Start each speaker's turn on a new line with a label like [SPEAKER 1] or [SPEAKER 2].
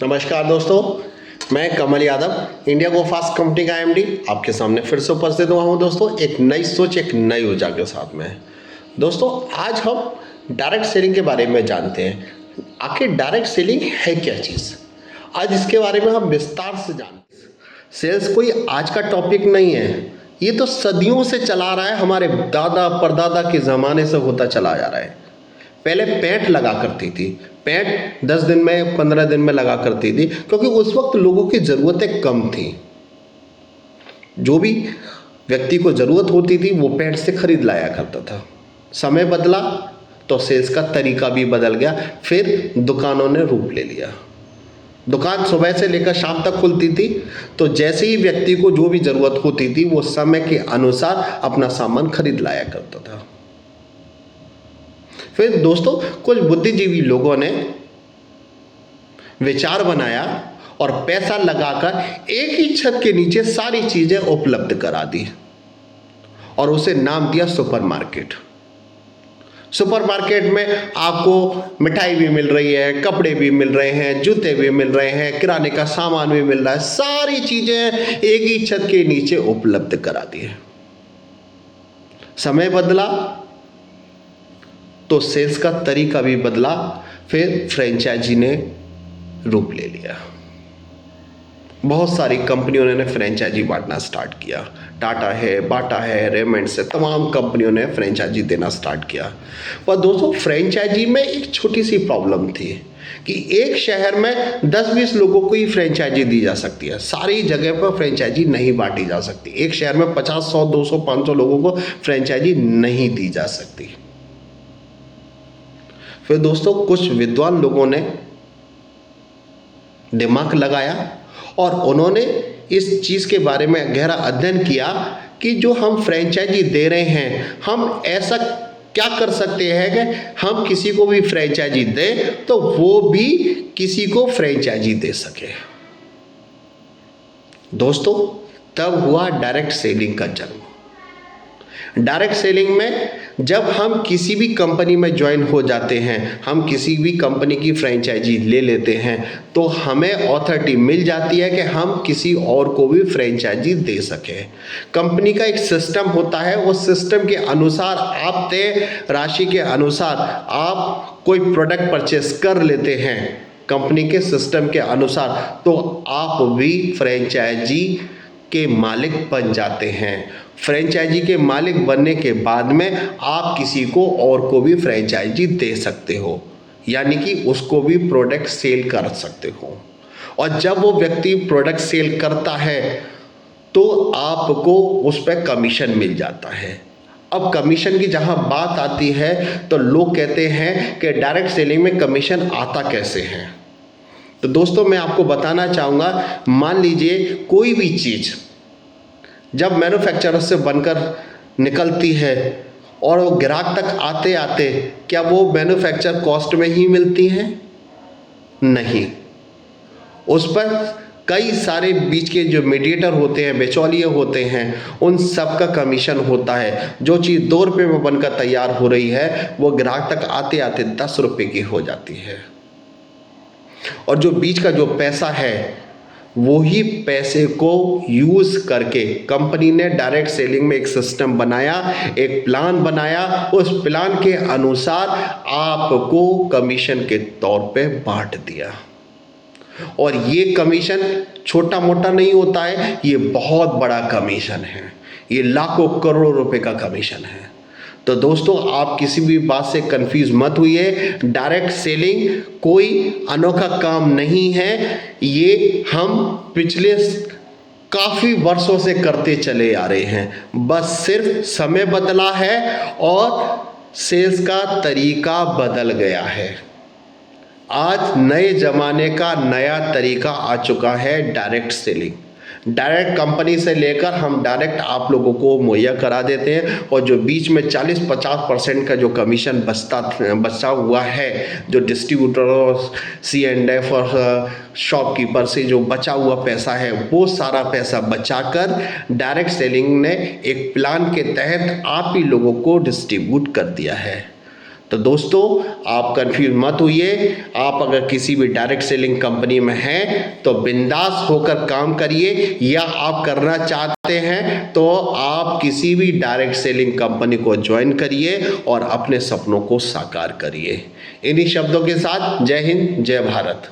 [SPEAKER 1] नमस्कार दोस्तों, मैं Kamal Yadav India go fast company का एमडी आपके सामने फिर से उपस्थित हुआ हूं। दोस्तों, एक नई सोच, एक नई ऊर्जा के साथ में। दोस्तों, आज हम डायरेक्ट सेलिंग के बारे में जानते हैं। आखिर डायरेक्ट सेलिंग है क्या चीज़, आज इसके बारे में हम विस्तार से जानते हैं। सेल्स कोई आज का टॉपिक नहीं है, ये तो सदियों से चला रहा है, हमारे दादा परदादा के ज़माने से होता चला जा रहा है। पहले पैंट लगा करती थी, पैंट 10 दिन में 15 दिन में लगा करती थी, क्योंकि उस वक्त लोगों की ज़रूरतें कम थी। जो भी व्यक्ति को ज़रूरत होती थी वो पैंट से खरीद लाया करता था। समय बदला तो सेल्स का तरीका भी बदल गया, फिर दुकानों ने रूप ले लिया। दुकान सुबह से लेकर शाम तक खुलती थी, तो जैसे ही व्यक्ति को जो भी ज़रूरत होती थी वो समय के अनुसार अपना सामान खरीद लाया करता था। फिर दोस्तों, कुछ बुद्धिजीवी लोगों ने विचार बनाया और पैसा लगाकर एक ही छत के नीचे सारी चीजें उपलब्ध करा दी और उसे नाम दिया सुपरमार्केट। सुपरमार्केट में आपको मिठाई भी मिल रही है, कपड़े भी मिल रहे हैं, जूते भी मिल रहे हैं, किराने का सामान भी मिल रहा है, सारी चीजें एक ही छत के नीचे उपलब्ध करा दी है। समय बदला तो सेल्स का तरीका भी बदला, फिर फ्रेंचाइजी ने रूप ले लिया। बहुत सारी कंपनियों ने फ्रेंचाइजी बांटना स्टार्ट किया। टाटा है, बाटा है, रेमंड्स है, तमाम कंपनियों ने फ्रेंचाइजी देना स्टार्ट किया। पर दोस्तों, फ्रेंचाइजी में एक छोटी सी प्रॉब्लम थी कि एक शहर में 10-20 लोगों को ही फ्रेंचाइजी दी जा सकती है, सारी जगह पर फ्रेंचाइजी नहीं बांटी जा सकती। एक शहर में 50, 100, 200, 500 लोगों को फ्रेंचाइजी नहीं दी जा सकती। फिर दोस्तों, कुछ विद्वान लोगों ने दिमाग लगाया और उन्होंने इस चीज़ के बारे में गहरा अध्ययन किया कि जो हम फ्रेंचाइजी दे रहे हैं, हम ऐसा क्या कर सकते हैं कि हम किसी को भी फ्रेंचाइजी दें तो वो भी किसी को फ्रेंचाइजी दे सके। दोस्तों, तब हुआ डायरेक्ट सेलिंग का जन्म। डायरेक्ट सेलिंग में जब हम किसी भी कंपनी में ज्वाइन हो जाते हैं, हम किसी भी कंपनी की फ्रेंचाइजी ले लेते हैं, तो हमें अथॉरिटी मिल जाती है कि हम किसी और को भी फ्रेंचाइजी दे सकें। कंपनी का एक सिस्टम होता है, उस सिस्टम के अनुसार आप तय राशि के अनुसार आप कोई प्रोडक्ट परचेस कर लेते हैं कंपनी के सिस्टम के अनुसार, तो आप भी फ्रेंचाइजी के मालिक बन जाते हैं। फ्रेंचाइजी के मालिक बनने के बाद में आप किसी को और को भी फ्रेंचाइजी दे सकते हो, यानी कि उसको भी प्रोडक्ट सेल कर सकते हो। और जब वो व्यक्ति प्रोडक्ट सेल करता है तो आपको उस पर कमीशन मिल जाता है। अब कमीशन की जहां बात आती है तो लोग कहते हैं कि डायरेक्ट सेलिंग में कमीशन आता कैसे है। तो दोस्तों, मैं आपको बताना चाहूँगा, मान लीजिए कोई भी चीज़ जब मैन्युफैक्चरर से बनकर निकलती है और वो ग्राहक तक आते आते क्या वो मैन्युफैक्चर कॉस्ट में ही मिलती हैं? नहीं, उस पर कई सारे बीच के जो मीडिएटर होते हैं, बिचौलिए होते हैं, उन सब का कमीशन होता है। जो चीज़ 2 रुपये में बनकर तैयार हो रही है वो ग्राहक तक आते आते 10 रुपये की हो जाती है। और जो बीच का जो पैसा है वो ही पैसे को यूज़ करके कंपनी ने डायरेक्ट सेलिंग में एक सिस्टम बनाया, एक प्लान बनाया। उस प्लान के अनुसार आपको कमीशन के तौर पे बांट दिया। और ये कमीशन छोटा मोटा नहीं होता है, ये बहुत बड़ा कमीशन है, ये लाखों करोड़ों रुपए का कमीशन है। तो दोस्तों, आप किसी भी बात से कंफ्यूज मत हुइए। डायरेक्ट सेलिंग कोई अनोखा काम नहीं है, ये हम पिछले काफ़ी वर्षों से करते चले आ रहे हैं। बस सिर्फ समय बदला है और सेल्स का तरीका बदल गया है। आज नए ज़माने का नया तरीका आ चुका है डायरेक्ट सेलिंग। डायरेक्ट कंपनी से लेकर हम डायरेक्ट आप लोगों को मुहैया करा देते हैं, और जो बीच में 40-50% का जो कमीशन बचा हुआ है, जो डिस्ट्रीब्यूटर और C&F और शॉपकीपर से जो बचा हुआ पैसा है, वो सारा पैसा बचाकर डायरेक्ट सेलिंग ने एक प्लान के तहत आप ही लोगों को डिस्ट्रीब्यूट कर दिया है। तो दोस्तों आप कंफ्यूज मत होइए। आप अगर किसी भी डायरेक्ट सेलिंग कंपनी में हैं तो बिंदास होकर काम करिए, या आप करना चाहते हैं तो आप किसी भी डायरेक्ट सेलिंग कंपनी को ज्वाइन करिए और अपने सपनों को साकार करिए। इन्हीं शब्दों के साथ जय हिंद, जय भारत।